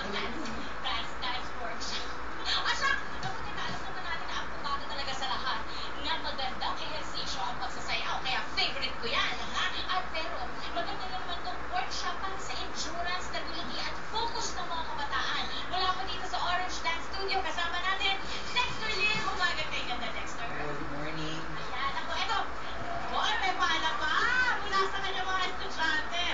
That's workshop. Asya, naku, teka, alam naman natin na aktubado talaga sa lahat na magandang ehersisyo ang pagsasayaw. Kaya favorite ko yan, ha? At pero, maganda na naman itong workshop para sa endurance, stability, at focus ng mga kabataan. Mula pa dito sa Orange Dance Studio, kasama natin, Dexter Lim. Umaga kay ganda, Dexter. Good morning. Ayan, ako, eto. Boy, may pala pa mula sa kanyang mga estudyante.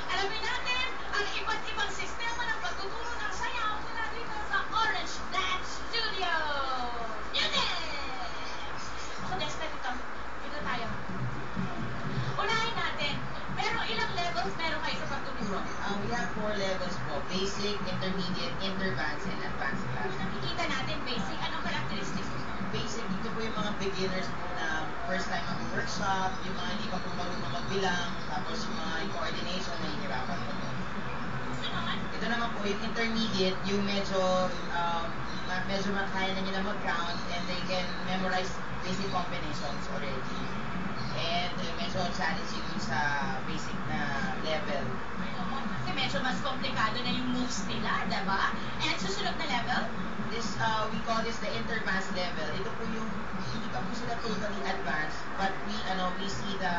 Alamin natin ang iba't ibang sistema ng pagtuturo ng sayaw mula dito sa Orange Dance Studio. Music! Ako, Dexter, dito tayo. Unahin natin, pero ilang levels meron kayo sa pagtuturo? We have 4 levels po. Basic, intermediate, advanced, and advanced class. Kung nakikita natin, basic, anong characteristics nito? Basic, dito po yung mga beginners po na first time mag-workshop, yung mga hindi pa po marunong magbilang, tapos yung mga coordination na hihirapan po. Sunod? Ito naman po yung intermediate, yung medyo kaya na nila mag-count and they can memorize basic combinations already. And medyo challenging dun sa basic na level. Kasi medyo mas komplikado na yung moves nila, diba? And susunod na level? This, we call this the advanced level. Ito po yung, hindi pa po sila totally advanced, but we see the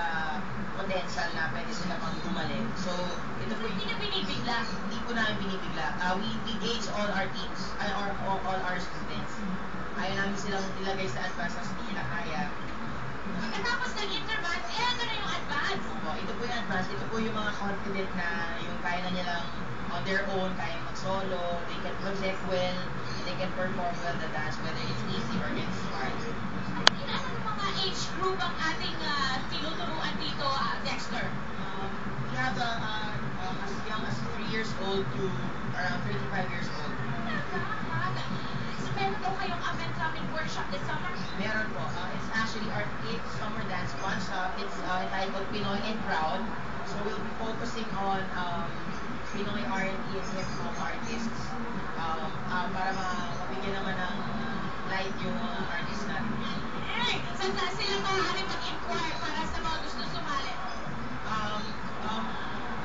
potential na pwede sila pang gumaling. So, ito po Hindi na binibigla. hindi po namin binibigla. We gauge all our teams, all our students. Ayaw namin silang ilagay sa advanced na hindi nila kaya. Pagkatapos ng intervals, ano na yung advance? Ito po yung advanced, ito po yung mga confident na yung kaya na nilang on their own, kaya mag-solo, they can project well, they can perform well the dance, whether it's easy or it's hard. Ilan ang mga age group ang ating tinuturuan dito, Dexter? We have as young as 3 years old to around 35 years old. So, meron daw kayong up-and-coming workshop this summer? Meron po. It's actually our 8th summer dance workshop. It's entitled Pinoy and Proud. So we'll be focusing on Pinoy R&B and hip-hop artists para mabigyan naman ng light yung mga artists natin. Hey! Saan sila maaari mag-inquire para sa mga gusto sumali?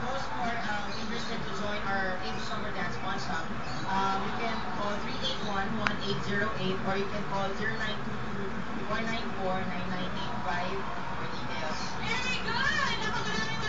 Those who are interested to join our 8th summer dance workshop, you can call 381-1808 or you can call 0922-494-9985 for details. Very good! Ako, maraming